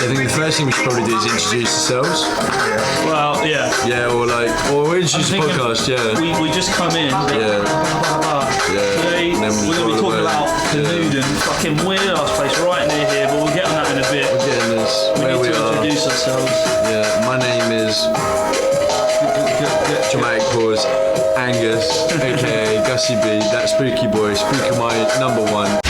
think the first thing we should probably do is introduce ourselves. Well, yeah. Yeah, or introduce the podcast, We just come in. Yeah. Today, we're going to be talking about Canooden, fucking weird ass place right near here, but we'll get on that in a bit. We're getting this. We need to introduce ourselves. Yeah, my name is dramatic pause Angus, aka Gussie B, that spooky boy, spooky my number one.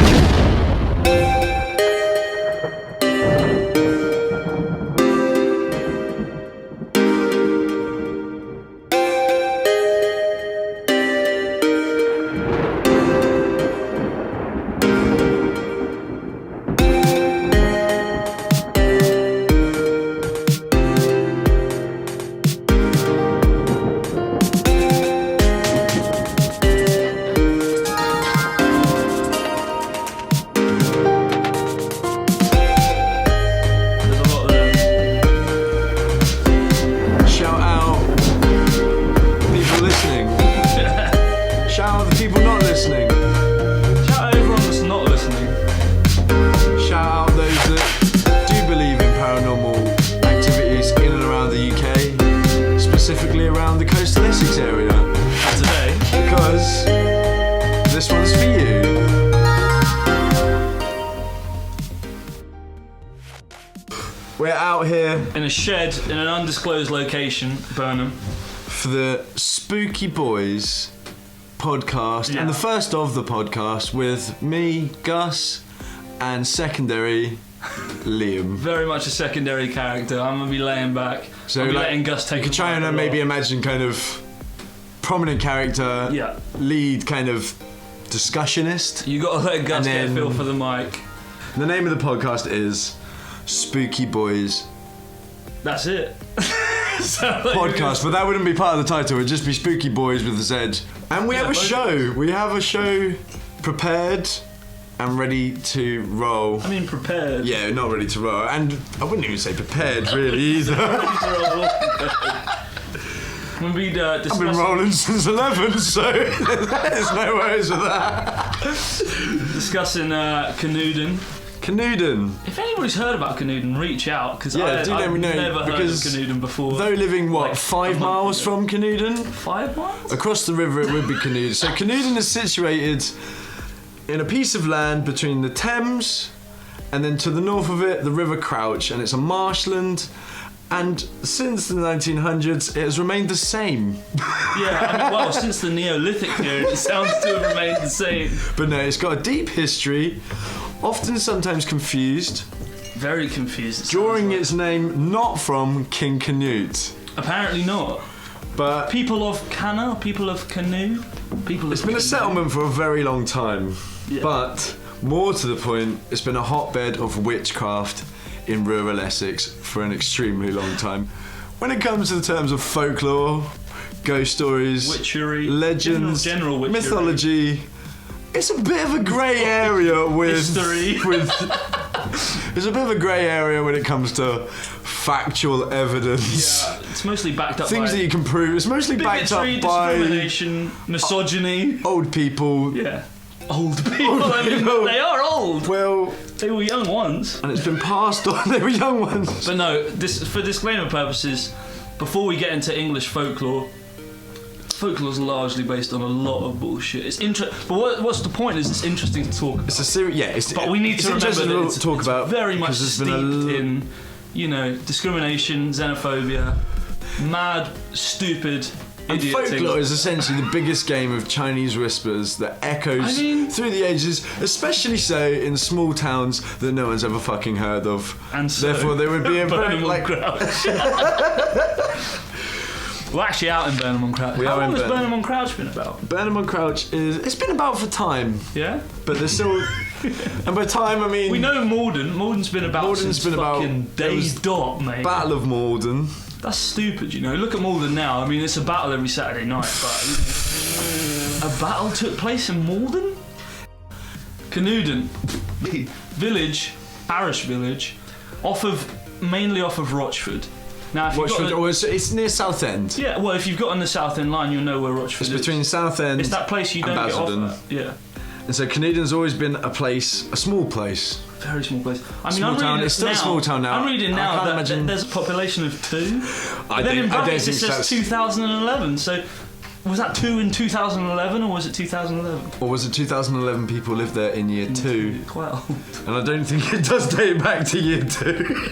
Specifically around the coastal Essex area today, because this one's for you. We're out here in a shed in an undisclosed location, Burnham, for the Spooky Boys podcast, and the first of the podcast with me, Gus, and secondary Liam. Very much a secondary character. I'm gonna be laying back. So I'll be letting Gus take. You could try and maybe imagine kind of prominent character, lead kind of discussionist. You gotta let Gus get a feel for the mic. The name of the podcast is Spooky Boys. That's it. Podcast, but that wouldn't be part of the title. It'd just be Spooky Boys with the Z. And we have a show. We have a show prepared and ready to roll. I mean prepared. Yeah, not ready to roll. And I wouldn't even say prepared really either. I've been rolling since 11, so there's no worries with that. Discussing Canooden. If anybody's heard about Canooden, reach out, because I've never heard of Canooden before. Though living, 5 miles from Canooden? 5 miles? Across the river it would be Canooden. So Canooden is situated in a piece of land between the Thames and then to the north of it, the River Crouch, and it's a marshland. And since the 1900s, it has remained the same. Yeah, since the Neolithic period, it sounds to have remained the same. But no, it's got a deep history, often sometimes confused. Very confused. Drawing its name not from King Canute. Apparently not. But people of Cana, people of Canoe, it's been a settlement for a very long time. Yeah. But more to the point, it's been a hotbed of witchcraft in rural Essex for an extremely long time. When it comes to the terms of folklore, ghost stories, witchery, legends, general witchery, mythology, it's a bit of a grey area with history. It's a bit of a grey area when it comes to factual evidence. Yeah, it's mostly backed up things by that you can prove. It's mostly backed up by discrimination, misogyny, old people. Yeah. Old people. I mean, they are old. Well, they were young once, and it's been passed on. They were young ones. But no, for disclaimer purposes, before we get into English folklore is largely based on a lot of bullshit. It's but what's the point? Is it's interesting to talk about. It's a serious. But we need to remember that it's talk about very much steeped in, discrimination, xenophobia, mad, stupid. And folklore is essentially the biggest game of Chinese whispers that echoes through the ages, especially so in small towns that no one's ever fucking heard of. And so, therefore, they would be a very Crouch. We're actually out in Burnham on Crouch. How long has Burnham on Crouch been about? Burnham on Crouch it's been about for time. Yeah? But there's still... and by time, I mean... We know Morden. Morden's been about since fucking day dot, mate. Battle of Morden. That's stupid, Look at Morden now. I mean, it's a battle every Saturday night, but... A battle took place in Morden? Canooden. Village, parish village, mainly off of Rochford. Now, if it's near Southend. Yeah, well, if you've got on the Southend line, you'll know where Rochford is. It's between Southend it's that place you don't get off at. Yeah. And so Canooden's always been a small place. Very small place. I mean, Small town. It's still a small town now. I'm reading I now can't that imagine- there's a population of 2. I Then in don't brackets it think says that's- 2011. So was that 2 in 2011 or was it 2011? Or was it 2011 people lived there in year 2? Quite old. And I don't think it does date back to year 2.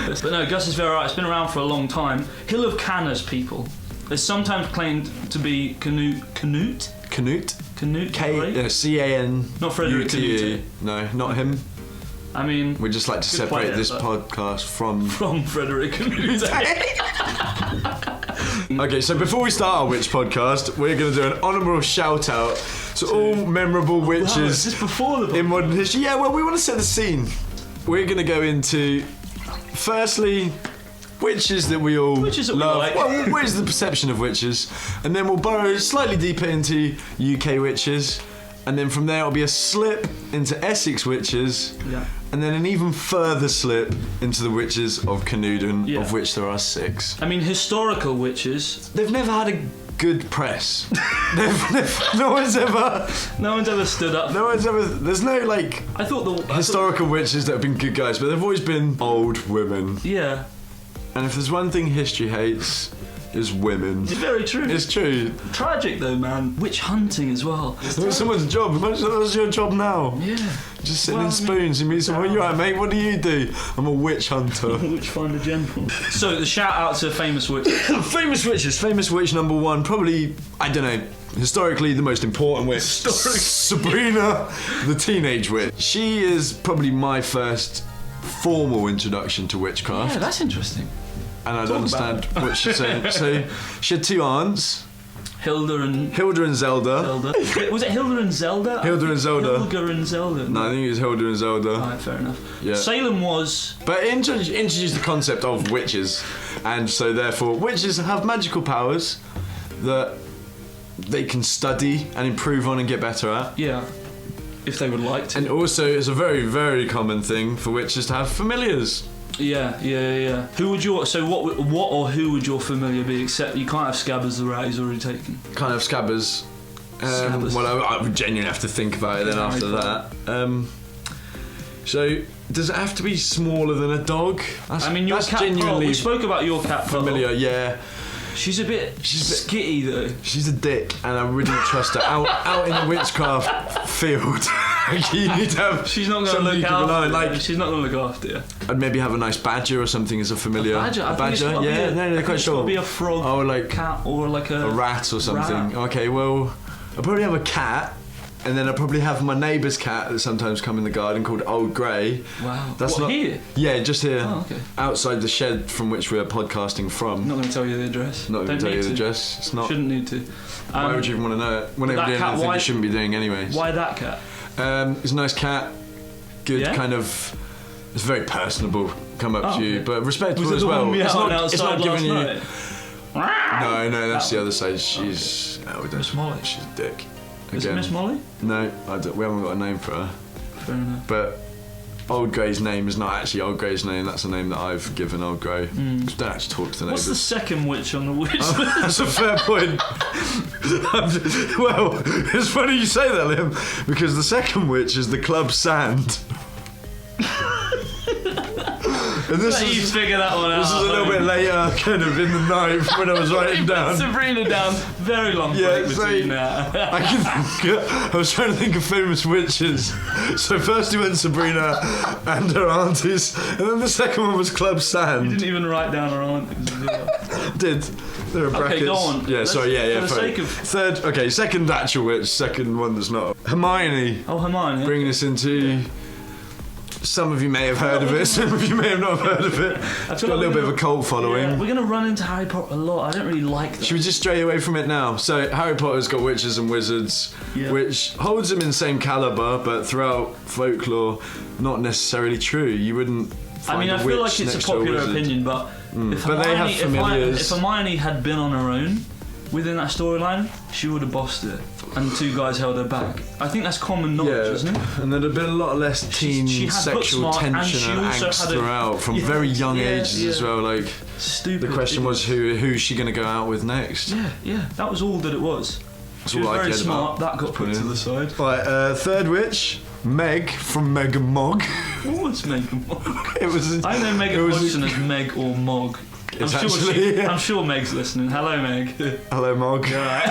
But no, Gus is very right. It's been around for a long time. Hill of Canners people. They're sometimes claimed to be Canute. Canute? Canute. right? C-A-N. Not Frederick Canute. No, not him. I mean, We just like to Good separate point, this but- podcast from... from Frederick Canute. Okay, so before we start our witch podcast, we're going to do an honourable shout out to all memorable Wow, is witches this before the in modern history. Yeah, well, we want to set the scene. We're going to go into, firstly, witches that we all Witches that we love. like. Well, what is the perception of witches? And then we'll burrow slightly deeper into UK witches. And then from there it'll be a slip into Essex witches. Yeah. And then an even further slip into the witches of Canooden, Yeah. of which there are 6. I mean, historical witches. They've never had a good press. No one's ever... No one's ever stood up. No one's ever... There's no, like, I thought historical witches that have been good guys, but they've always been old women. Yeah, And if there's one thing history hates, it's women. it's very true. It's true. Tragic though, man. Witch hunting as well. It's someone's job. Imagine that was your job now. Yeah. Just sitting Well, in I mean- spoons. You meet someone, you right, mate? What do you do? I'm a witch hunter. Witch finder general. So the shout out to famous witches. Famous witches. Famous witch number 1, probably, I don't know, historically the most important witch. Sabrina the Teenage Witch. She is probably my first formal introduction to witchcraft. Yeah, that's interesting. And I Talk don't understand about what she's saying. So she had 2 aunts, Hilda and Hilda and Zelda. Zelda. Was it Hilda and Zelda? Hilda and Zelda. Hilda and Zelda. No, I think it was Hilda and Zelda. Alright, fair enough. Yeah. Salem was. But introduced the concept of witches, and so therefore witches have magical powers that they can study and improve on and get better at. Yeah. If they would like to. And also, it's a very, very common thing for witches to have familiars. Yeah. Who would your who would your familiar be? Except you can't have Scabbers, the rat he's already taken. Kind of scabbers. Scabbers. Well, I would genuinely have to think about it then after that. So, does it have to be smaller than a dog? I mean, your that's cat Pearl. genuinely We spoke about your cat Pearl. familiar. Yeah, She's a bit skitty though. she's a dick, and I really trust her out in the witchcraft field. You need to have. She's not going to somebody look you can rely on, after. like, She's not going to look after you. I'd maybe have a nice badger or something as a familiar. A badger? I think it's badger? gotta be Yeah, a- no, I they're think quite it's sure. gotta be a frog, Oh, like cat, or like a rat or something. rat. Okay, well, I'll probably have a cat, and then I'll probably have my neighbour's cat that sometimes come in the garden called Old Grey. Wow. That's What, not here? Yeah, just here, Oh, okay. outside the shed from which we're podcasting from. I'm not going to tell you the address. Not going Don't to tell need you the to. address. It's not. Shouldn't need to. Why would you even want to know it? Whenever that you're doing cat, anything why- you shouldn't be doing anyways. Why that cat? It's a nice cat. Good Yeah? kind of. It's very personable. Come up Oh, to you, okay. but respectful Was it as the well. one It's meowing not. outside It's not last giving you. night? No, that's That the one. other side. She's. Oh, we don't- Miss Molly. She's a dick. Is it Again. Miss Molly? No, we haven't got a name for her. Fair enough. But Old Grey's name is not actually Old Grey's name. That's the name that I've given Old Grey. 'Cause we don't actually talk to the What's the neighbours. second witch on the witch list? That's a fair point. Well, it's funny you say that, Liam, because the second witch is the Club Sand. And this You is figure that one out. this is a little bit later, kind of in the night when I was writing down. Sabrina down. Very long Yeah, break so- between now. I was trying to think of famous witches. So first you went Sabrina and her aunties, and then the second one was Club Sand. Didn't even write down her aunties as well. Did. There are brackets. go on. Yeah, Let's- sorry, yeah. for the sorry. sake of- Third, okay, second actual witch, second one that's not. Hermione, Oh, Hermione. bringing us into. Some of you may have heard of it, some of you may have not heard of it. It's got a little bit of a cult following. Yeah, we're going to run into Harry Potter a lot. I don't really like that. Should we just stray away from it now? So Harry Potter's got witches and wizards, Yeah. which holds them in the same caliber, but throughout folklore, not necessarily true. You wouldn't. I mean, find I a feel witch like it's a next to popular wizard. opinion, but if But they have Hermione, familiars. if Hermione had been on her own within that storyline, she would have bossed it, and the 2 guys held her back. I think that's common knowledge, Yeah, isn't it? and there'd have been a lot less teen she had sexual book smart, and tension she and also angst had a- throughout from Yeah, very young yeah, ages as yeah. well. Like Stupid. the question was, who's she going to go out with next? Yeah, that was all that it was. That's She was all I very cared smart. about. That got put to the side. Right, third witch, Meg from Meg and Mog. What was Meg and Mog? It was. I know Megan Hodgson as Meg or Mog. I'm sure Meg's listening. Hello, Meg. Hello, Mog. You alright?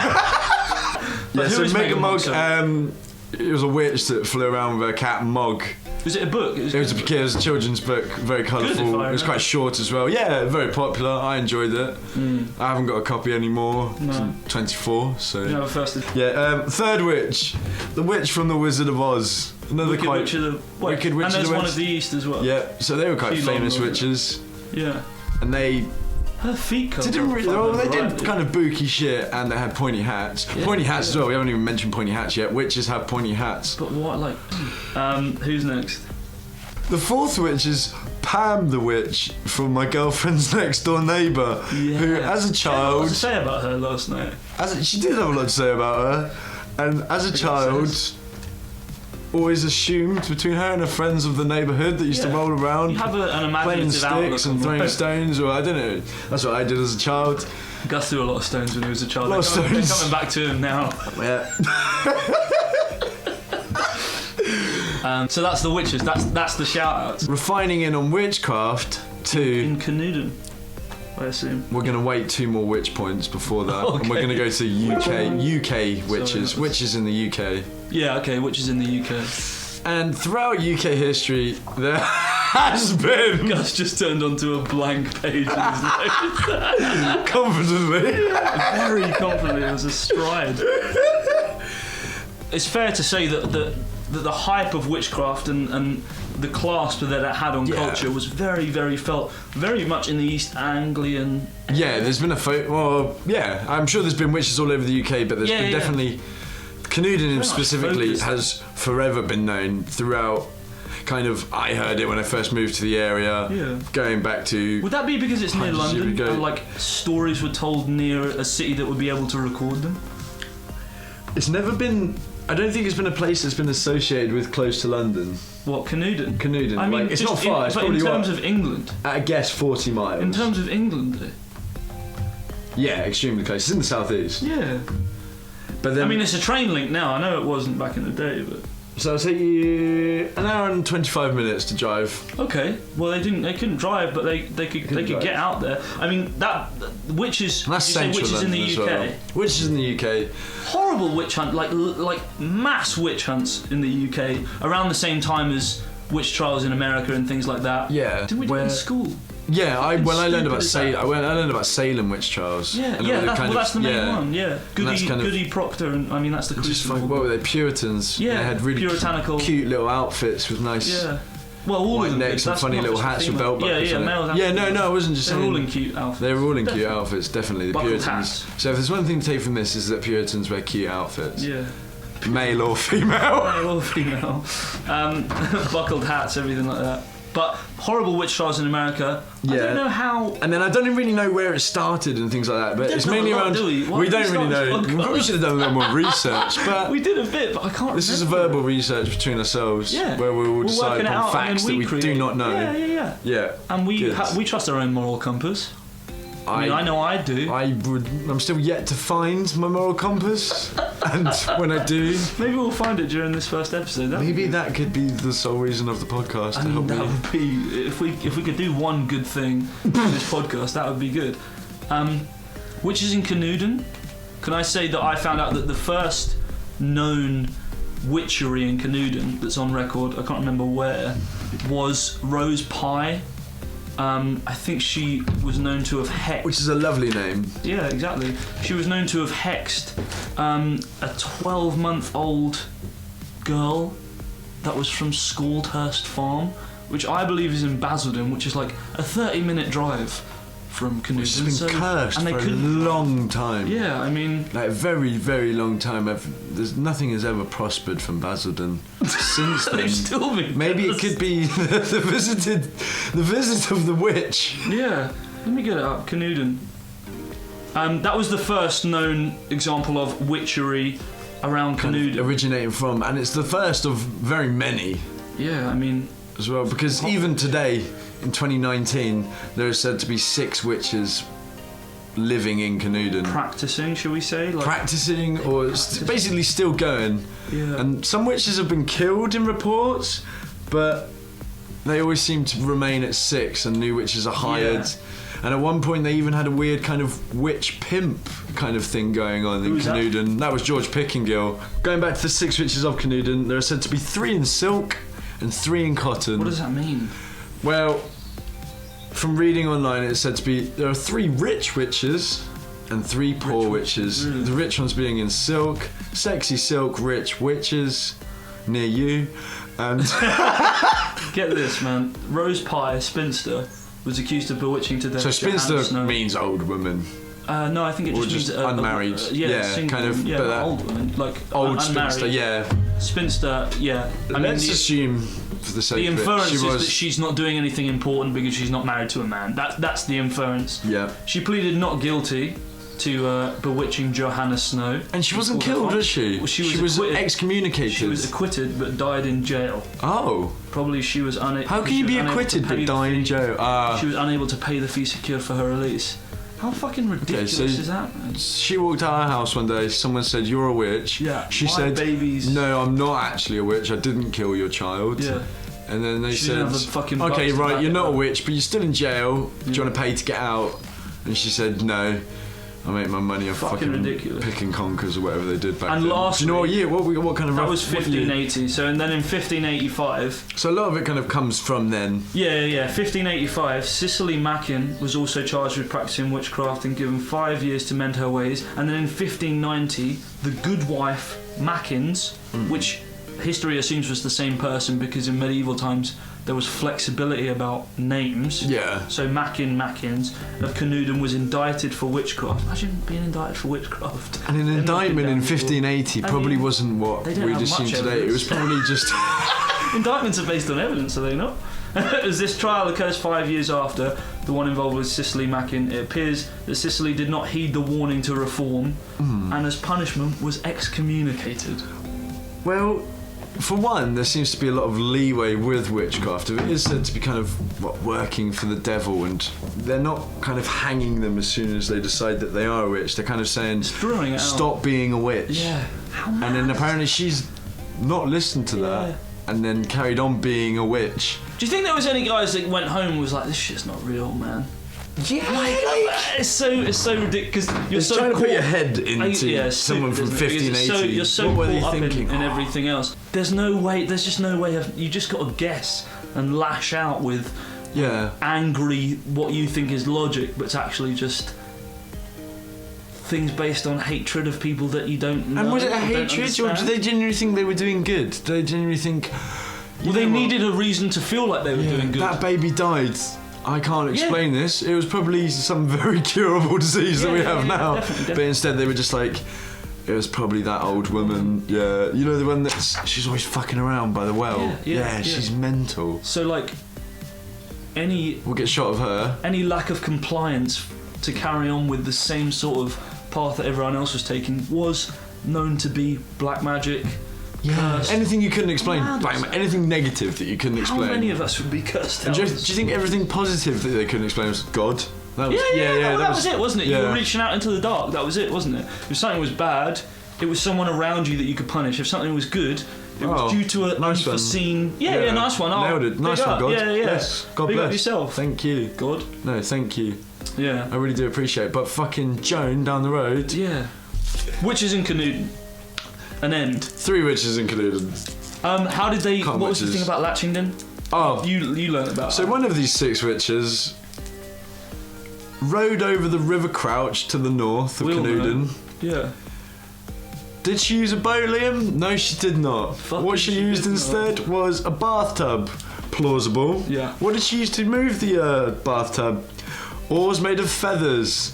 Yeah, so Meg and Mog. Sorry? It was a witch that flew around with her cat Mog. Was it a book? It was a children's book, very colourful. It was quite short as well. Yeah, very popular. I enjoyed it. I haven't got a copy anymore. No. I'm 24, so. You know, first. Yeah. Third witch, the witch from the Wizard of Oz. Another Wicked Witch of the West. Wicked Witch and of the there's West. one of the East as well. Yeah. So they were quite famous witches. Yeah. And they. Her feet covered. They did kind of booky shit, and they had pointy hats. Yeah, pointy hats as well. We haven't even mentioned pointy hats yet. Witches have pointy hats. But what, like? Who's next? The fourth witch is Pam the witch from My Girlfriend's Next Door Neighbour, who, as a child, she had a lot to say about her last night. She did have a lot to say about her, and as a child, always assumed between her and her friends of the neighbourhood that used to roll around, you have an imaginative playing sticks and throwing stones, or I don't know. That's what I did as a child. Gus threw a lot of stones when he was a child. A lot of stones. They're coming back to him now. Yeah. So that's the witches. That's the shout-outs. Refining in on witchcraft to in Canooden, I assume. We're going to wait 2 more witch points before that, and we're going to go to UK witches. Sorry, witches in the UK. Yeah, okay, witches in the UK. And throughout UK history, there has been. Gus just turned onto a blank page in his notes. Confidently. Very confidently, it was a stride. It's fair to say that the hype of witchcraft and the clasp that it had on culture was very, very felt very much in the East Anglian. Yeah, there's been I'm sure there's been witches all over the UK, but there's been definitely Canooden specifically has forever been known throughout. Kind of, I heard it when I first moved to the area. Going back to. Would that be because it's near London and like stories were told near a city that would be able to record them? It's never been. I don't think it's been a place that's been associated with close to London. What, Canooden? Canooden. I mean, it's not far. It's but probably in terms of England. I guess 40 miles. In terms of England. Yeah, extremely close. It's in the southeast. Yeah. But then, I mean, it's a train link now. I know it wasn't back in the day, but. So it'll take you an hour and 25 minutes to drive. Okay. Well, they couldn't drive, but they could get out there. I mean, witches. And that's central witches in the UK. Well. Witches in the UK. Horrible witch hunt, like mass witch hunts in the UK around the same time as witch trials in America and things like that. Yeah. Didn't we do it in school? Yeah, I learned about Salem witch trials. Yeah, that's the main one. Yeah, Goody Proctor, and I mean that's the crucible. What were they? Puritans. Yeah, they had really puritanical, cute little outfits with nice. Yeah. Well, all white of them. necks and funny little hats with belt buckles. Males. Yeah, no, I wasn't just saying. They're all in cute outfits. They were all in cute outfits, definitely. The Buckled Puritans. hats. So if there's one thing to take from this is that Puritans wear cute outfits. Yeah. Male or female. Male or female. Buckled hats, everything like that. But horrible witch trials in America. Yeah. I don't know how. And then I don't really know where it started and things like that. But it's mainly around. We don't really know. We probably should have done a little more research. But we did a bit, but I can't. This is a verbal research between ourselves. Yeah. Where we will decide on facts that we do not know. Yeah. And we trust our own moral compass. I mean, I know I do. I'm still yet to find my moral compass, and when I do, maybe we'll find it during this first episode. Maybe that could be the sole reason of the podcast to help me. That would be if we could do one good thing in this podcast, that would be good. Which is in Canooden. Can I say that I found out that the first known witchery in Canooden that's on record, I can't remember where, was Rose Pye. I think she was known to have hexed. Which is a lovely name. Yeah, exactly. She was known to have hexed a 12-month-old girl that was from Scaldhurst Farm, which I believe is in Basildon, which is like a 30-minute drive from Canooden. Which has been cursed for a long time. Yeah, I mean... Like a very, very long time. Nothing has ever prospered from Basildon since then. They've still been Maybe it could be the visit of the witch. Yeah, let me get it up. Canooden. That was the first known example of witchery around Canooden. Originating from, and it's the first of very many. Yeah, I mean... As well, because even today, in 2019, there are said to be 6 witches living in Canoodan. Practicing, shall we say? Like, Practicing, or basically still going. Yeah. And some witches have been killed in reports, but they always seem to remain at 6, and new witches are hired. Yeah. And at one point they even had a weird kind of witch pimp kind of thing going on in Canoodan. That was George Pickingill. Going back to the 6 witches of Canoodan, there are said to be 3 in silk and 3 in cotton. What does that mean? Well, from reading online, it's said to be there are 3 rich witches and 3 poor witches. Really? The rich ones being in silk, sexy silk, rich witches near you, and Get this, man. Rose Pye, spinster, was accused of bewitching to death. so spinster Johanna Snow. means old woman. No, I think it Or just means just unmarried. single, kind of, yeah, but that- old woman, like Old unmarried. spinster, yeah. Spinster, yeah. I mean, Let's assume, for the sake the of it, inference she is was. that she's not doing anything important because she's not married to a man. That's the inference. Yeah. She pleaded not guilty to bewitching Johanna Snow. And she wasn't killed, was she? Well, she was acquitted. excommunicated. She was acquitted but died in jail. Oh. Probably she was unable. How can you be acquitted but die in jail? She was unable to pay the fee secured for her release. How fucking ridiculous is that, man? She walked out of her house one day, someone said, "You're a witch." Yeah, She my said, babies. "No, I'm not actually a witch. I didn't kill your child." Yeah. And then they She said, didn't have the fucking "Okay, guts to right, back you're it not a up." witch, but you're still in jail. Do you want to pay to get out?" And she said, "No. I make my money off Fucking ridiculous. picking conkers or whatever they did back And then." lastly, do you know what year? What kind of That rough- was what year? 1580. So, and then in 1585. So a lot of it kind of comes from then. Yeah. 1585, Cicely Mackin was also charged with practicing witchcraft and given 5 years to mend her ways. And then in 1590, the good wife Mackins, which history assumes was the same person because in medieval times there was flexibility about names. Yeah. So Mackins of Canoodan was indicted for witchcraft. Imagine being indicted for witchcraft. And an They're knocking indictment in down people. 1580 I probably mean, wasn't what they don't we'd have assume much today. It was evidence. probably just. Indictments are based on evidence, are they not? As this trial occurs 5 years after the one involved with Cicely Mackin, it appears that Cicely did not heed the warning to reform and as punishment was excommunicated. Well, for one, there seems to be a lot of leeway with witchcraft. It is said to be kind of working for the devil, and they're not kind of hanging them as soon as they decide that they are a witch. They're kind of saying, Drawing it out. "Stop being a witch." Yeah. How mad And then is apparently she's not listened to that, Yeah. and then carried on being a witch. Do you think there was any guys that went home and was like, this shit's not real, man? Yeah, It's so ridiculous. You're it's so trying to put caught- your head into Yeah, someone from stupid, isn't it? Because 1580. you're so what were they caught up thinking? in everything else. There's just no way of. You just got to guess and lash out with Yeah. angry, what you think is logic, but it's actually just things based on hatred of people that you don't know. And was it a or don't hatred, or did understand. they genuinely think they were doing good? Did they genuinely think? Well, they needed a reason to feel like they were doing good. That baby died. I can't explain this. It was probably some very curable disease that we have now. Definitely. But instead they were just like, it was probably that old woman. Yeah, you know the one she's always fucking around by the well. Yeah. She's mental. So like, We'll get shot of her. any lack of compliance to carry on with the same sort of path that everyone else was taking was known to be black magic. Cursed. Anything you couldn't explain. Madness. anything negative that you couldn't How explain. many of us would be cursed And out? do you think everything positive that they couldn't explain was God? That was, that was it, wasn't it? You yeah. were reaching out into the dark. That was it, wasn't it? If something was bad, it was someone around you that you could punish. If something was good, it was due to an nice one. unforeseen. Yeah, nice one. Oh, Nailed it. Nice big one, up. God. Yeah. Yes, God big bless. up yourself. Thank you. God. No, thank you. Yeah. I really do appreciate it. But fucking Joan down the road. Yeah. Witches in Canoodan. An end. 3 witches in Canoodan. How did they? Can't What was the witches. thing about Latchington? Oh, You learned about. so one of these 6 witches rode over the River Crouch to the north of We'll Canoodan. know. Yeah. Did she use a bow, Liam? No, she did not. Fucking What she she used did instead was a bathtub. Plausible. Yeah. What did she use to move the bathtub? Oars made of feathers.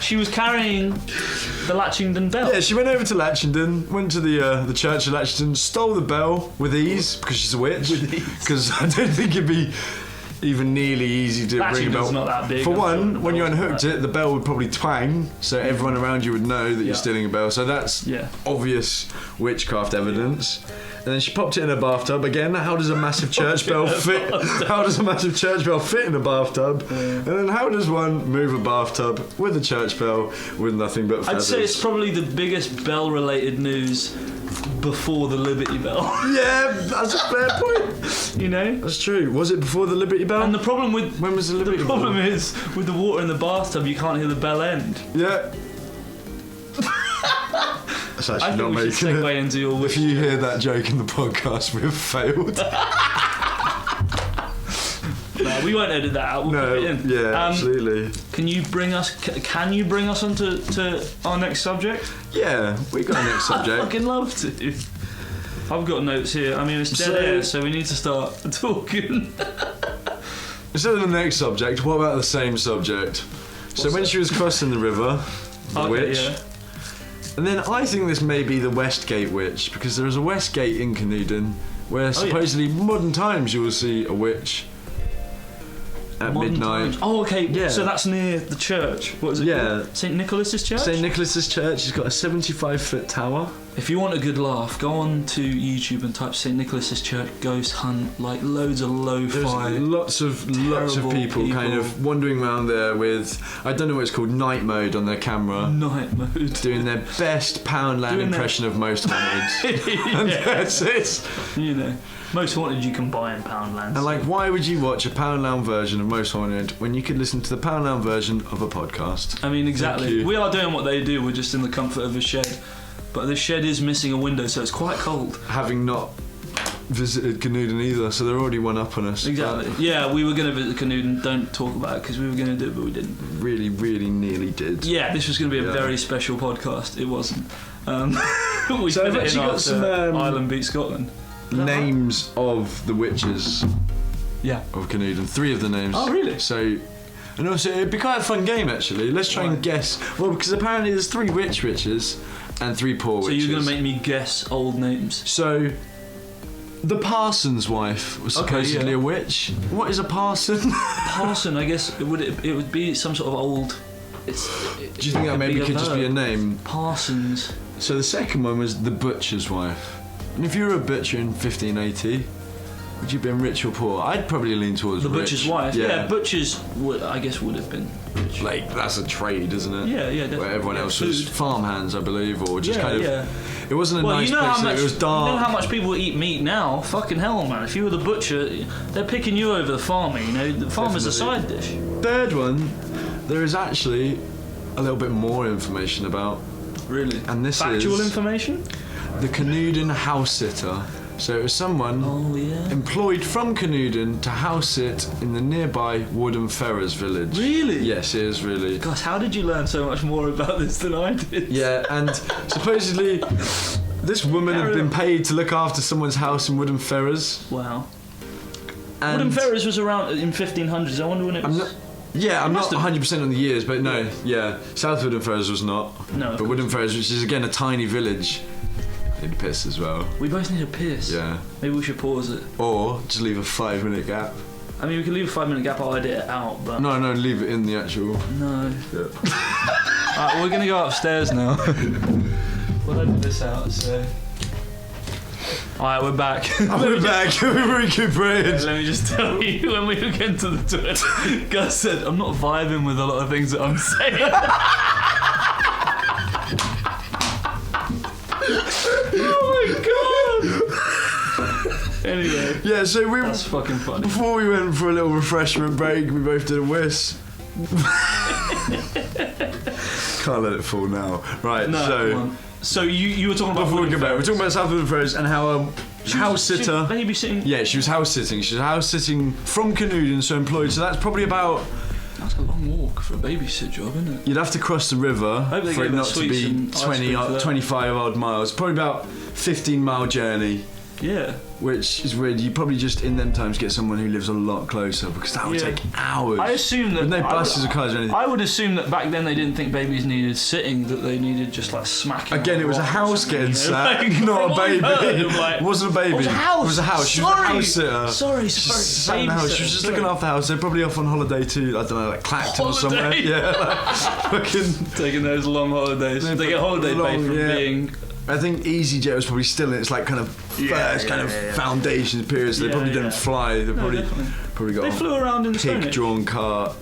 She was carrying the Latchington bell. Yeah, she went over to Latchington, went to the church of Latchington, stole the bell with ease because she's a witch. With ease. Because I don't think it'd be even nearly easy to ring a Latchington's bell. not that big. For I'm one, sure when you the bell's unhooked not it, the bell would probably twang, so everyone around you would know that Yeah. you're stealing a bell. So that's Yeah. obvious witchcraft evidence. And then she popped it in a bathtub. Again, how does a massive church bell fit? How does a massive church bell fit in a bathtub? And then how does one move a bathtub with a church bell with nothing but feathers? I'd say it's probably the biggest bell-related news before the Liberty Bell. Yeah, that's a fair point. You know? That's true. Was it before the Liberty Bell? And the problem with... When was the Liberty The Bell? problem is, with the water in the bathtub, you can't hear the bell end. Yeah. That's actually I not think we should making segue it. into your wish. If you hear that joke in the podcast, we've failed. No, we won't edit that out. We'll No, put it in. yeah, absolutely. Can you bring us on to our next subject? Yeah, we got a next I'd subject. fucking love to. I've got notes here. I mean, it's dead air, so we need to start talking. Instead of the next subject, what about the same subject? So when she was crossing the river, the witch. Yeah. And then I think this may be the Westgate Witch, because there is a Westgate in Canooden where supposedly modern times you will see a witch at Modern midnight. times. Oh, okay. Yeah. So that's near the church. What is it? Yeah. called? St. Nicholas's Church? St. Nicholas's Church has got a 75-foot tower. If you want a good laugh, go on to YouTube and type St. Nicholas's Church ghost hunt, like loads of lo-fi. There's lots of people kind of wandering around there with, I don't know what it's called, night mode on their camera. Night mode. Doing their best Poundland impression of Most Haunted. And that's it. You know, Most Haunted you can buy in Poundland. And like, why would you watch a Poundland version of Most Haunted when you could listen to the Poundland version of a podcast? I mean, exactly. We are doing what they do, we're just in the comfort of a shed. But the shed is missing a window, so it's quite cold. Having not visited Canooden either, so they're already one up on us. Exactly. Yeah, we were going to visit Canooden, don't talk about it, because we were going to do it, but we didn't. Really, really nearly did. Yeah, this was going to be a very special podcast. It wasn't. We So put I've it in actually got after some Ireland beat Scotland. names of the witches Yeah. of Canooden. 3 of the names. Oh, really? So, and also it'd be quite a fun game actually. Let's try and guess. Well, because apparently there's 3 witches and 3 poor So witches. you're going to make me guess old names? So, the parson's wife was supposedly a witch. What is a parson? Parson, I guess it would be some sort of old. Do you think that maybe could just be a name? Parsons. So the second one was the butcher's wife. And if you were a butcher in 1580, would you have been rich or poor? I'd probably lean towards The rich. butcher's wife. Yeah, butchers would have been rich. Like, that's a trade, isn't it? Yeah, definitely. Where everyone else was Food. farmhands, I believe, or just kind of. Yeah. It wasn't a nice place. It was dark. You know how much people eat meat now? Fucking hell, man. If you were the butcher, they're picking you over the farmer, you know? The farmer's a side dish. Third one, there is actually a little bit more information about. Really? And this Factual is information? the Canooden house sitter. So it was someone employed from Canooden to house sit in the nearby Woodham Ferrers village. Really? Yes, it is really. Gosh, how did you learn so much more about this than I did? Yeah, and supposedly this woman had been paid to look after someone's house in Woodham Ferrers. Wow. And Woodham Ferrers was around in 1500s. I wonder when it was. I'm not 100% on the years, but no, South Woodham Ferrers was not. No. But Woodham Ferrers, which is again a tiny village, need a piss as well. We both need a piss. Yeah. Maybe we should pause it. Or just leave a 5-minute gap. I mean, we could leave a 5-minute gap. I'll edit it out, but No, leave it in the actual. no. Yeah. Alright, we're gonna go upstairs now. We'll edit this out. So. Alright, we're back. We're back. We're recuperated. Let me just tell you, when we were getting to the toilet, Gus said, I'm not vibing with a lot of things that I'm saying. Oh my god! Anyway. Yeah, so That's fucking funny. before we went for a little refreshment break, we both did a whiz. Can't let it fall now. Right, No, so come on. So you were talking about before we Woodham go back, we're Ferrers. talking about South Woodham Ferrers and how house sitter. Babysitting. Yeah, she was house sitting. She was house sitting from Canooden, so employed. So that's probably about. That's a long walk for a babysit job, isn't it? You'd have to cross the river hope they for it gave her not to sweets be and ice 20, cream for that. 25 odd miles. Probably about 15-mile journey. Yeah. Which is weird. You probably just in them times get someone who lives a lot closer because that would Yeah. take hours. I assume that with no buses or cars or anything. I would assume that back then they didn't think babies needed sitting; that they needed just like smacking. Again, on it was a rocks or house something, getting you know? sat, Like, not a from what I've heard baby. of, like, It wasn't a baby. it was a house. It was a house. She was a house sitter. Sorry. She sat in the house. She was just looking after the house. They're probably off on holiday to, I don't know, like Clacton or somewhere. Holiday? Yeah, like, fucking Taking those long holidays. They get holiday pay long, from yeah. being I think EasyJet was probably still in its like kind of first foundation period, so they probably didn't fly. They probably got they flew around in the Stone Age. pig-drawn car.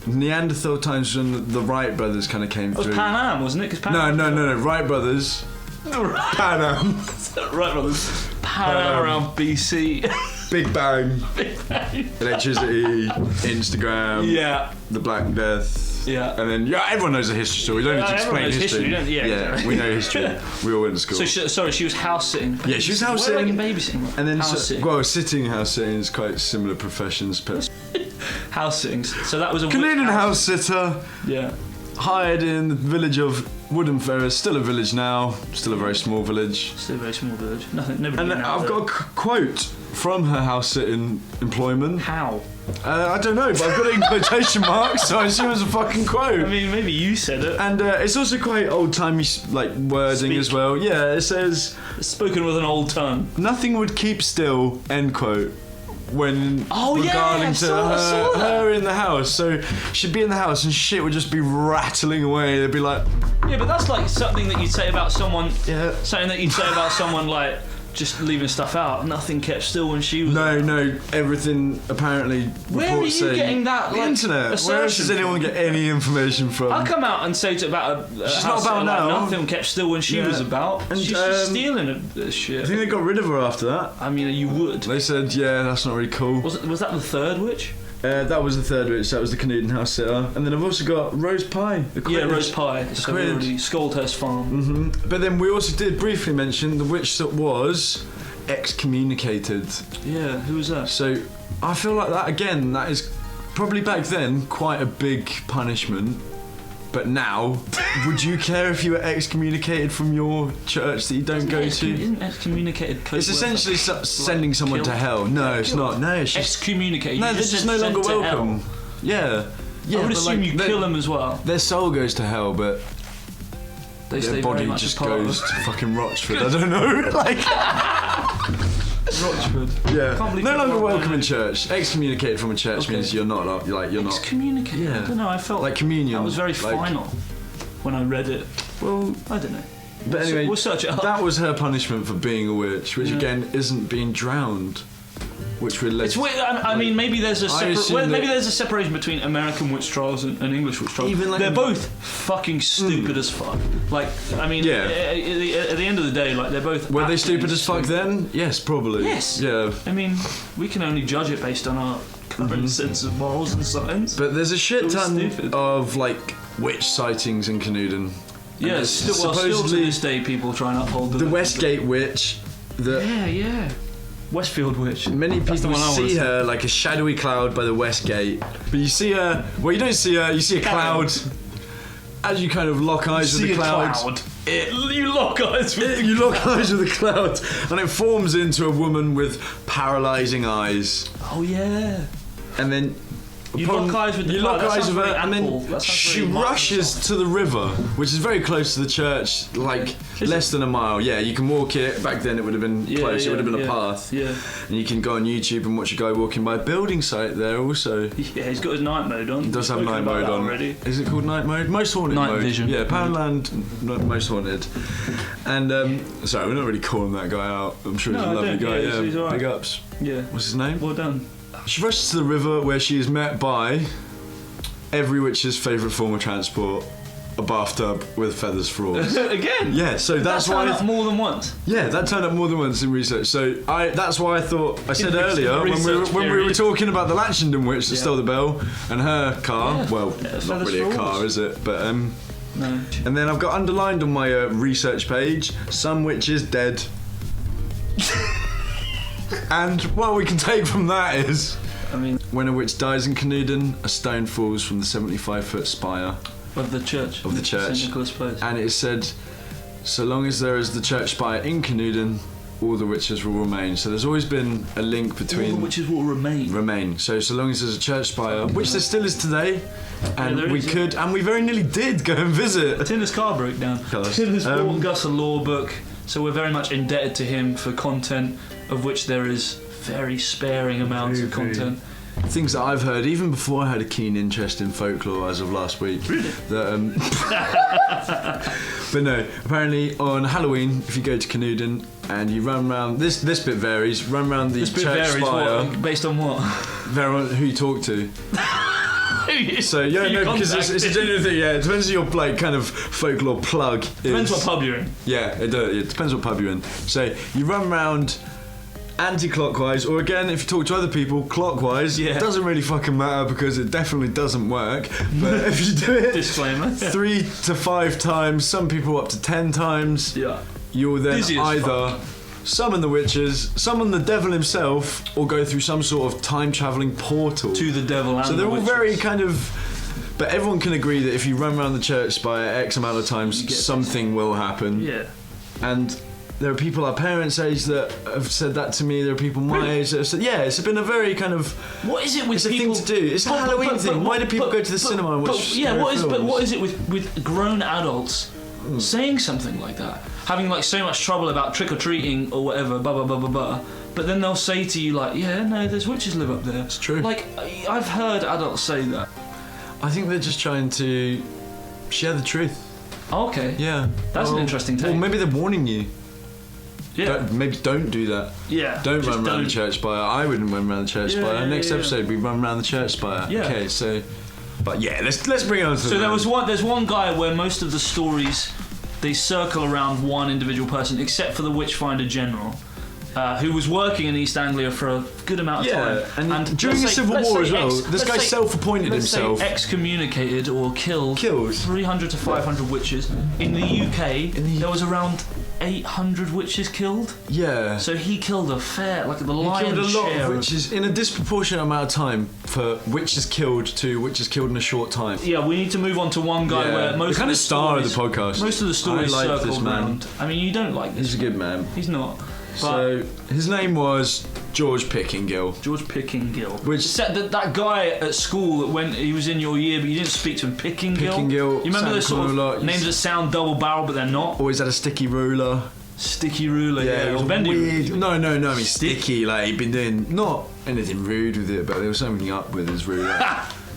Neanderthal times when the Wright brothers kind of came through. It was Pan Am, wasn't it? 'Cause Pan No. Wright brothers. Pan Am. Right, brothers. Pan Am around BC. Big Bang. Electricity. Instagram. Yeah. The Black Death. Yeah. And then everyone knows the history story. We don't need to explain history. Exactly. We know history. We all went to school. So she was house sitting. Yeah, she was house Where sitting. like babysitting. And then sitting. house sitting is quite similar professions. But House sittings. So that was a Canadian house sitter. Yeah. Hired in the village of Woodham Ferris, still a village now, still a very small village. Still a very small village. Nobody. And I've got a quote from her house sitting employment. How? I don't know, but I've got it in quotation marks, so I assume it's a fucking quote. I mean, maybe you said it. And it's also quite old-timey like wording as well. Yeah, it says, It's spoken with an old tongue. "Nothing would keep still," end quote. When regarding I to saw her in the house, so she'd be in the house and shit would just be rattling away. They'd be like, Yeah, but that's like something that you'd say about someone. yeah. Something that you'd say about someone like just leaving stuff out. Nothing kept still when she was. No, everything apparently. Where are you say, getting that? The like, internet. Where else does anyone get any information from? I'll come out and say about She's not about now. Like, nothing kept still when she was about. And, she's just stealing shit. I think they got rid of her after that. I mean, you would. They said, yeah, that's not really cool. Was that the third witch? That was the third witch. That was the Canadian house sitter. And then I've also got Rose Pie. Yeah, Rose Pie. So already Scoldhurst Farm. But then we also did briefly mention the witch that was excommunicated. Yeah, who was that? So I feel like that again. That is probably back then quite a big punishment. But now, would you care if you were excommunicated from your church that you don't go to? Isn't excommunicated? It's essentially sending someone to hell. No, it's not. No, it's just excommunicated. no. They're just no longer welcome. Yeah. I would assume you kill them as well. Their soul goes to hell, but their body just goes to fucking Rochford. I don't know, like Rochford. Yeah. No longer welcome in church. Excommunicated from a church means you're not like you're not. Excommunicated. Yeah. I don't know. I felt like communion. That was very final when I read it. Well, I don't know. But anyway, we'll search it up. That was her punishment for being a witch, which again isn't being drowned. Which we're it's weird. I mean, maybe there's a maybe there's a separation between American witch trials and English witch trials. Even like they're both fucking stupid as fuck. Like, I mean, at the end of the day, like they're both. Were they stupid as fuck then? Yes, probably. Yes. Yeah. I mean, we can only judge it based on our current sense of morals and science. But there's a shit ton of like witch sightings in Canoodan. Yeah, still to this day, people try and uphold the Westgate witch. Yeah. Westfield witch. Many people see her like a shadowy cloud by the Westgate, but you see her. Well, you don't see her. You see a cloud. As you kind of lock eyes with the cloud. You lock eyes with. You lock eyes with the cloud, and it forms into a woman with paralysing eyes. Oh yeah. And then. You lock eyes with the cloud. You lock eyes with her, and then she rushes to the river, which is very close to the church, like less than a mile. Yeah, you can walk it. Back then it would have been close. It would have been a path. Yeah. And you can go on YouTube and watch a guy walking by a building site there also. Yeah, he's got his night mode on. He does have night mode on. Already. Is it called night mode? Most haunted night mode. Vision. Yeah, Poundland, most haunted. And sorry, we're not really calling that guy out. I'm sure he's a lovely guy. Yeah, he's all right. Big ups. Yeah. What's his name? Well done. She rushes to the river where she is met by every witch's favourite form of transport, a bathtub with feathers for oars. Again? Yeah, so that's why... That turned up more than once? Yeah, that turned up more than once in research. So that's why I thought... I said earlier, when we were talking about the Latchenden witch that stole the bell, and her car... Well, not really a car, is it? But, no. And then I've got underlined on my research page, some witches dead. And what we can take from that is... I mean, when a witch dies in Canoodan, a stone falls from the 75-foot spire of the church. Of the church. St. Nicholas Place. And it is said, so long as there is the church spire in Canoodan, all the witches will remain. So there's always been a link between... All the witches will remain. Remain. So long as there's a church spire, which there still is today, and and we very nearly did go and visit. Tinner's car broke down. Tinner's bought Gus a law book, so we're very much indebted to him for content, of which there is very sparing amounts of content. things that I've heard, even before I had a keen interest in folklore as of last week. Really? That, but no, apparently on Halloween, if you go to Canooden and you run around, this bit varies, run around the church spire. What? Based on what? Vary on who you talk to. So yeah, no, because it's a genuine thing. Yeah, it depends on your like kind of folklore plug. Depends what pub you're in. Yeah, it does. It depends what pub you're in. So you run around anti-clockwise, or again, if you talk to other people, clockwise. Yeah. It doesn't really fucking matter because it definitely doesn't work. But if you do it, Disclaimer. 3 to 5 times, some people up to 10 times. Yeah. You'll then Dizzy as either summon the witches, summon the devil himself, or go through some sort of time-travelling portal To the devil and so they're the all witches. very kind of. But everyone can agree that if you run around the church by X amount of times, You get something will happen. Yeah. And there are people our parents' age that have said that to me. There are people my age that have said, yeah, it's been a very kind of. What is it with It's a people? thing to do. It's a Halloween thing. Why do people go to the cinema and watch? Yeah, scary what is? But films? what is it with grown adults saying something like that, having like so much trouble about trick or treating or whatever, blah blah blah blah blah. But then they'll say to you like, yeah, no, there's witches live up there. It's true. Like I've heard adults say that. I think they're just trying to share the truth. Okay. Yeah. That's an interesting take. Well, maybe they're warning you. Yeah. Maybe don't do that. Yeah. Don't just run around the church spire. I wouldn't run around the church Yeah, spire. yeah, Next yeah. episode, we run around the church spire. Yeah. Okay, so. But yeah, let's bring it on to So there's one guy where most of the stories they circle around one individual person, except for the Witchfinder General, who was working in East Anglia for a good amount of time. And during the Civil War as well, this guy self-appointed himself. Excommunicated or killed 300 to 500 witches. In the UK, there was around 800 witches killed. Yeah. So he killed a fair, like the He lion's killed a lot share of witches in a disproportionate amount of time for witches killed to witches killed in a short time. Yeah, we need to move on to one guy Yeah. where most The kind of of star of the stories- podcast. Most of the stories I like circle this man. around. I mean, you don't like this. He's a good man. He's not. But So his name was George Pickingill. George Pickingill. Which- said that guy at school that when he was in your year, but you didn't speak to him. Pickingill. Pickingill, You remember Santa those sort of Claus. names that sound double barrel but they're not? Always had a sticky ruler. Sticky ruler. Yeah. it was Or bendy weird. ruler. No, I mean sticky. Like he'd been doing not anything rude with it, but there was something up with his ruler.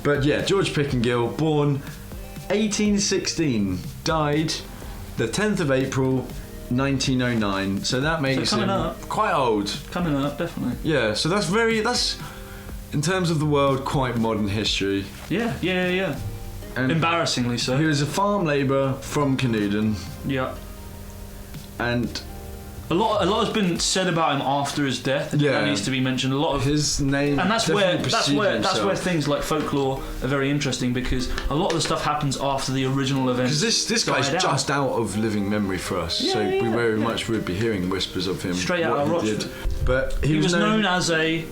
But yeah, George Pickingill, born 1816, died the 10th of April, 1909. So that makes coming him up. quite old. Coming up, definitely. Yeah, so that's in terms of the world, quite modern history. Yeah. And Embarrassingly so. he was a farm labourer from Canooden, Yeah. and A lot has been said about him after his death. Yeah. That needs to be mentioned. A lot of his name. And that's where definitely that's where himself. things like folklore are very interesting because a lot of the stuff happens after the original events. Because this guy's died out. just out of living memory for us, so we very much would be hearing whispers of him. Straight out what of he Rochford. did. But He was known as a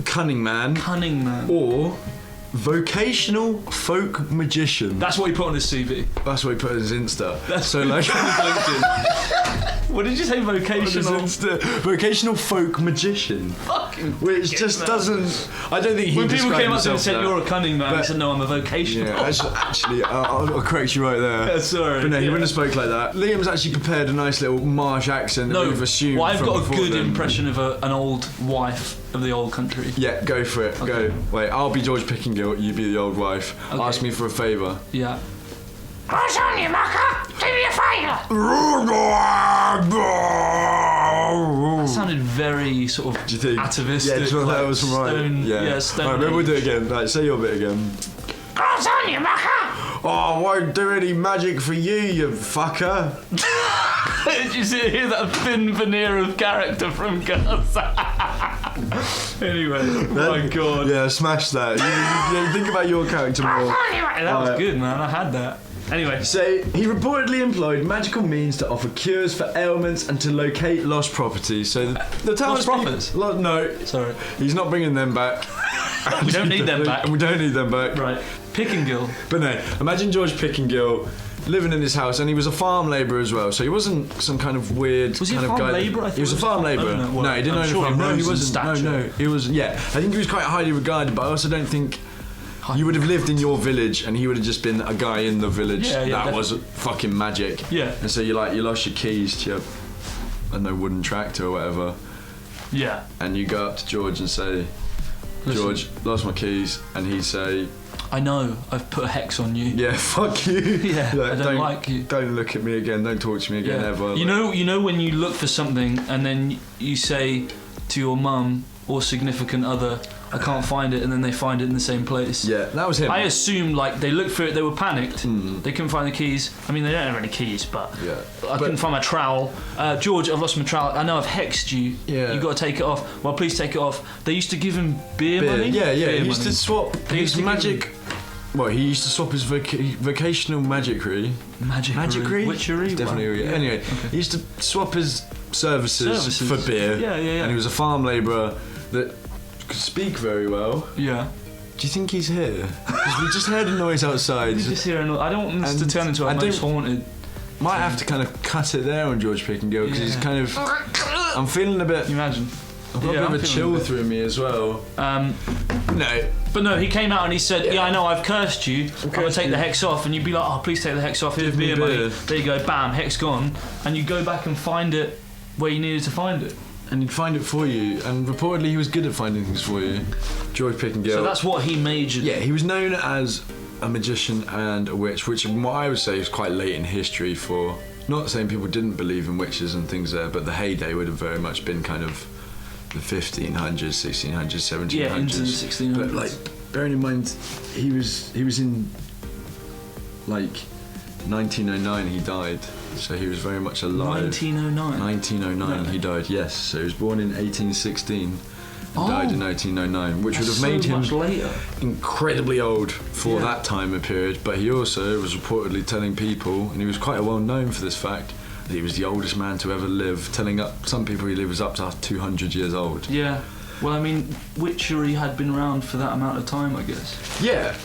cunning man cunning man. or vocational folk magician. That's what he put on his CV. That's what he put on his Insta. So like, What did you say? on his Vocational. Insta, vocational folk magician. Fucking. Which just man. doesn't. I don't think he. When people described came up to him and himself said that. you're a cunning man, he But- said no, I'm a vocational. Yeah, actually, I'll correct you right there. Yeah, sorry. But no, he Yeah. wouldn't have spoke like that. Liam's actually prepared a nice little marsh accent that No, we've assumed. well, I've from got a before good then. impression of an old wife of the old country. Yeah, go for it. Okay. Go. Wait, I'll be George Pickingill. You be the old wife. Okay. Ask me for a favour. Yeah. What's on you, mucker? Do me a favour. That sounded very sort of Do you think? atavistic. Yeah, do you know like that was right? stone, Yeah. stone. Right, maybe we'll do it again. Right, say your bit again. What's on you, mucker? Oh, I won't do any magic for you, you fucker. Did you hear that thin veneer of character from Gus? Anyway, oh my god. Yeah, smash that. You think about your character more. What's on you, mucker? That was Alright. good, man. I had that. Anyway, So, he reportedly employed magical means to offer cures for ailments and to locate lost property. So, the Lost profits? No, sorry. he's not bringing them back. We don't need them back. We don't need them back. Right. Pickingill. But no, imagine George Pickingill living in his house, and he was a farm labourer as well. So he wasn't some kind of weird Was he a kind of farm guy. labourer? I thought He was a he was a farm farm labourer. owner. Well, No, he didn't I'm own sure a farm. he No, he rose in wasn't. No, stature. he was. Yeah, I think he was quite highly regarded, but I also don't think. You would have lived in your village, and he would have just been a guy in the village Yeah, yeah, that was fucking magic. Yeah. And so you lost your keys to your, I don't know, wooden tractor or whatever, Yeah. and you go up to George and say, George, lost my keys, and he'd say, I know, I've put a hex on you. yeah, fuck you. Yeah, I don't like you. Don't look at me again. Don't talk to me again ever. You know when you look for something and then you say to your mum or significant other, I can't find it, and then they find it in the same place. Yeah, that was him. I assumed like they looked for it, they were panicked, they couldn't find the keys. I mean, they don't have any keys, but Yeah. I couldn't find my trowel. George, I've lost my trowel. I know I've hexed you. Yeah. You got to take it off. Well, please take it off. They used to give him beer money. Yeah, Beer he used money. to swap They used his to give magic. Well, he used to swap his vocational magicry. Magicry? Witchery? It's definitely. Wow. Yeah. Anyway, Okay. he used to swap his services for beer. Yeah. And he was a farm labourer that could speak very well. Yeah. Do you think he's here? Because we just heard a noise outside. You just hear I don't want this to And turn into a I most don't- haunted. Might have to kind of cut it there on George Pickingill because he's Yeah. kind of. I'm feeling a bit. Can you imagine? I've got Yeah, a I'm bit of a feeling chill a bit. through me as well. No. But no, he came out and he said, yeah, I know, I've cursed you. I'm going to cursed take the you. hex off. And you'd be like, oh, please take the hex off. Here's Give me beer money. beer. There you go, bam, hex gone. And you go back and find it where you needed to find it. And he'd find it for you, and reportedly he was good at finding things for you. George Pickingill. So that's what he majored in. Yeah, he was known as a magician and a witch, which what I would say is quite late in history for. Not saying people didn't believe in witches and things there, but the heyday would have very much been kind of the 1500s, 1600s, 1700s. Yeah, into the 1600s. But like, bearing in mind, he was in like 1909 he died, so he was very much alive. 1909. 1909 he died, yes. So he was born in 1816 and died in 1909, which would have made him much later. incredibly old for Yeah. that time and period. But he also was reportedly telling people, and he was quite well known for this fact, that he was the oldest man to ever live, telling up some people he was up to 200 years old. Yeah. Well, I mean, witchery had been around for that amount of time, I guess. Yeah,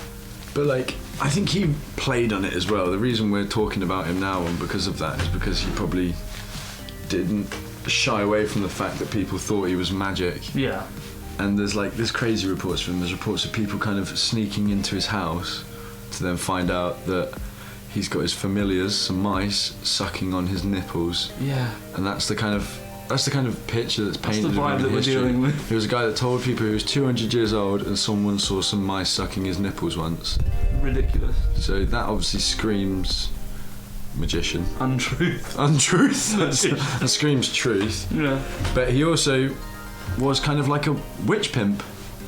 but like, I think he played on it as well. The reason we're talking about him now, and because of that, is because he probably didn't shy away from the fact that people thought he was magic. Yeah. And there's crazy reports from him. There's reports of people kind of sneaking into his house to then find out that he's got his familiars, some mice, sucking on his nipples. Yeah. And that's the kind of picture that's painted the vibe around that we're history. dealing with. He was a guy that told people he was 200 years old and someone saw some mice sucking his nipples once. Ridiculous. So that obviously screams magician. Untruth. Untruth. That screams truth. Yeah. But he also was kind of like a witch pimp.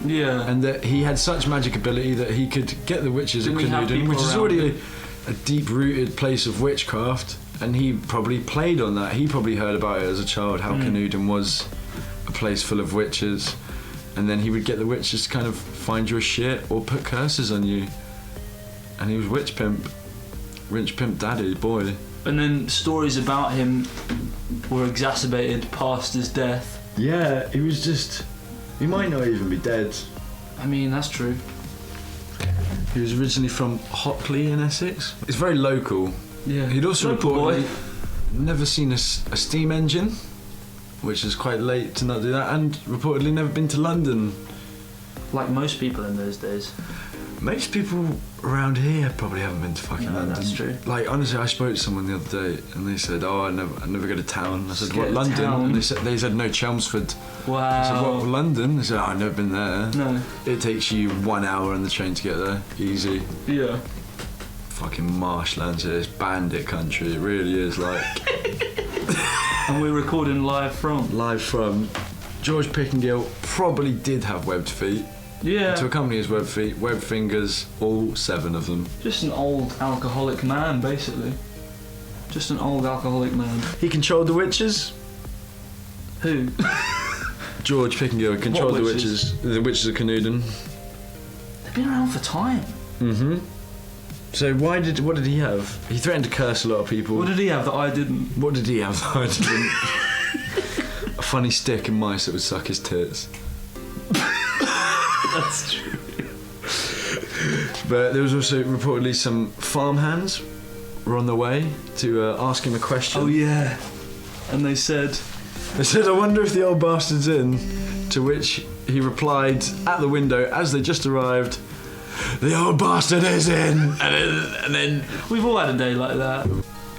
Yeah. And that he had such magic ability that he could get the witches Didn't of he have Canooden, people which is around already him? a deep-rooted place of witchcraft, and he probably played on that. He probably heard about it as a child, how Canooden was a place full of witches, and then he would get the witches to kind of find your shit or put curses on you. And he was witch pimp daddy, boy. And then stories about him were exacerbated past his death. Yeah, he was just... He might not even be dead. I mean, that's true. He was originally from Hockley in Essex. It's very local. Yeah. He'd also Local reportedly boy. never seen a steam engine, which is quite late to not do that, and reportedly never been to London. Like most people in those days. Most people around here probably haven't been to fucking No, London. that's true. Like, honestly, I spoke to someone the other day and they said, oh, I never go to town. I said, Just what, get to London? town. And they said no, Chelmsford. Wow. I said, what, London? They said, oh, I've never been there. No. It takes you 1 hour on the train to get there, easy. Yeah. Fucking marshlands here, it's bandit country, it really is, like. And we're recording live from. Live from George Pickingill probably did have webbed feet. Yeah. To accompany his webbed feet, webbed fingers, all 7 of them. Just an old alcoholic man, basically. Just an old alcoholic man. He controlled the witches. Who? George Pickingill controlled What the witches? witches. The witches of Canooden. They've been around for time. Mm-hmm. So what did he have? He threatened to curse a lot of people. What did he have that I didn't? What did he have that I didn't? A funny stick and mice that would suck his tits. That's true. But there was also reportedly some farmhands were on the way to ask him a question. Oh yeah. And they said, They said, I wonder if the old bastard's in, to which he replied at the window as they just arrived, the old bastard is in! And then we've all had a day like that.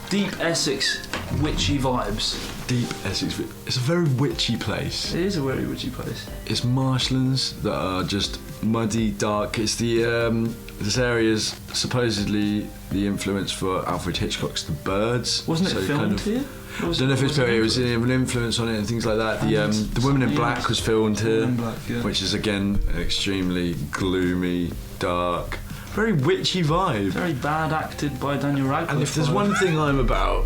Deep Essex witchy vibes. deep Essex. It's a very witchy place. It is a very witchy place. It's marshlands that are just muddy, dark. It's this area's supposedly the influence for Alfred Hitchcock's The Birds. Wasn't it filmed here? I don't know if it's filmed. It was an influence on it and things like that. The Woman in Black was filmed here, which is again extremely gloomy, dark, very witchy vibe. Very bad acted by Daniel Radcliffe. And if there's one thing I'm about,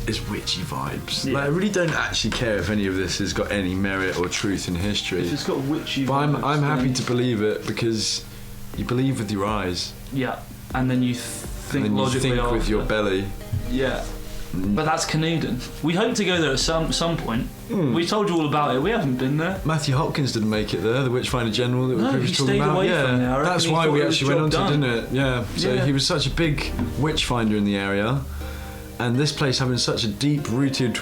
it's witchy vibes. Yeah. Like, I really don't actually care if any of this has got any merit or truth in history. If it's got witchy But vibes, I'm happy then- to believe it because you believe with your eyes. Yeah, and then you think and then logically you think with after. your belly. Yeah. But that's Canooden. We hope to go there at some point. We told you all about it. We haven't been there. Matthew Hopkins didn't make it there, the Witchfinder General that No, we were he talking stayed about. away Yeah, from there. I reckon that's he why thought we it was actually went on job to, done. didn't it? Yeah. So Yeah. he was such a big witchfinder in the area, and this place having such a deep-rooted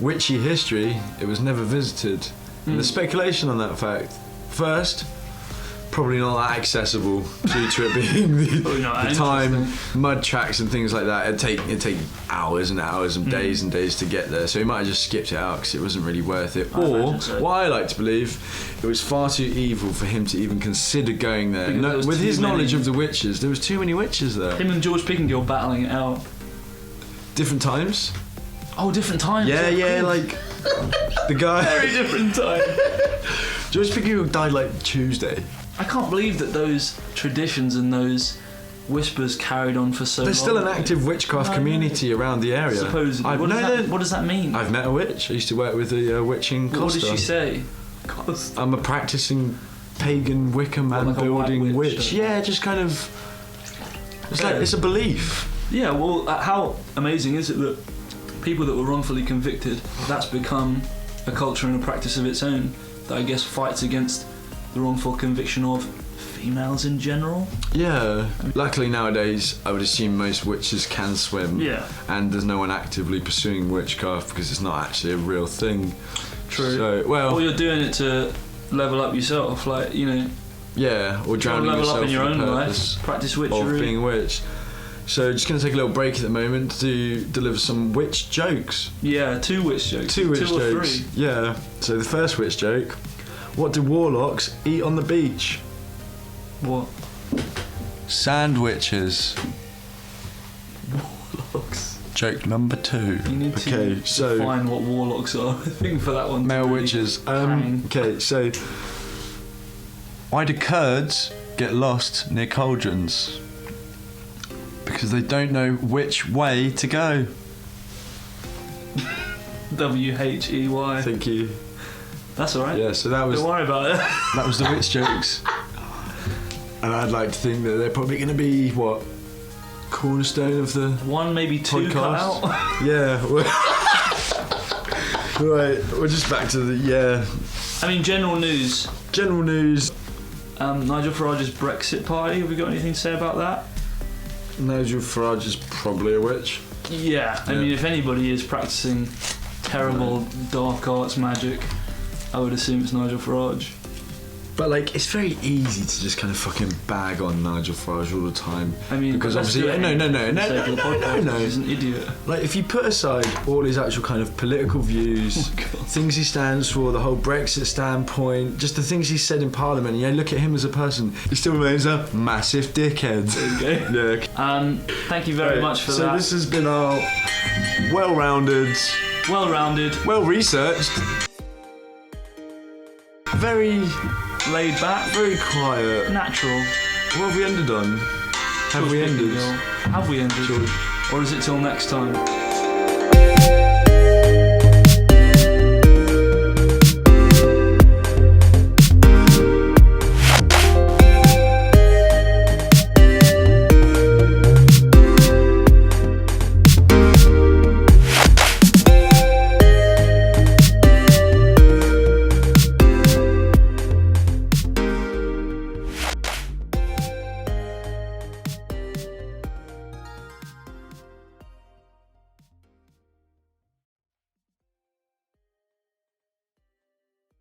witchy history, it was never visited. And there's speculation on that fact. First, probably not that accessible due to it being Probably not the that time, interesting. mud tracks and things like that. It'd take hours and hours and days to get there. So he might have just skipped it out because it wasn't really worth it. I Or, imagine so. what I like to believe, it was far too evil for him to even consider going there. Because there was With too his knowledge many- of the witches, there was too many witches there. Him and George Pickengill battling it out. Different times. Oh, different times. Yeah, of course. like the guy. Very different time. George Pickengill died like Tuesday. I can't believe that those traditions and those whispers carried on for so There's long. still an active witchcraft No, community around the area. Supposedly. What does that mean? I've met a witch. I used to work with a witch in Costa. What did she say? Costa. I'm a practicing pagan Wicca man like a white building witch, witch. don't Yeah, just kind of. It's like it's a belief. Yeah, well, how amazing is it that people that were wrongfully convicted, that's become a culture and a practice of its own that I guess fights against the wrongful conviction of females in general? Yeah. Luckily nowadays, I would assume most witches can swim. Yeah. And there's no one actively pursuing witchcraft because it's not actually a real thing. True. So, well, Or you're doing it to level up yourself, like, you know, yeah, or try to drowning level yourself up in your for own the life, purpose practice of witchery. being a witch. So just going to take a little break at the moment to deliver some witch jokes. Yeah, 2 witch jokes. Two witch or jokes. 3. Yeah. So the first witch joke: what do warlocks eat on the beach? What? Sandwiches. Warlocks. Joke number 2. You need Okay, to so define what warlocks are. I think for that one. to male really witches. hang. Okay, so why do Kurds get lost near cauldrons? Because they don't know which way to go. WHEY. Thank you. That's alright. Yeah, so that was Don't worry about it. that was the witch jokes. And I'd like to think that they're probably going to be what, cornerstone of the 1, maybe 2 cut podcast. out. Yeah. Right, we're just back to the I mean, general news. general news. Nigel Farage's Brexit party. Have we got anything to say about that? Nigel Farage is probably a witch. Yeah. I Yeah. mean, if anybody is practicing terrible dark arts magic, I would assume it's Nigel Farage. But like, it's very easy to just kind of fucking bag on Nigel Farage all the time. I mean, because let's obviously, do it no, anyway. He's an idiot. Like, if you put aside all his actual kind of political views, Oh, God. things he stands for, the whole Brexit standpoint, just the things he said in Parliament, you look at him as a person, he still remains a massive dickhead. There you go. Yeah. Thank you very much for so that. this has been our well-rounded, Well-rounded, well-researched, very, laid back, very quiet. natural. What have we ended on? Have we ended? Have we ended? George. Or is it till next time?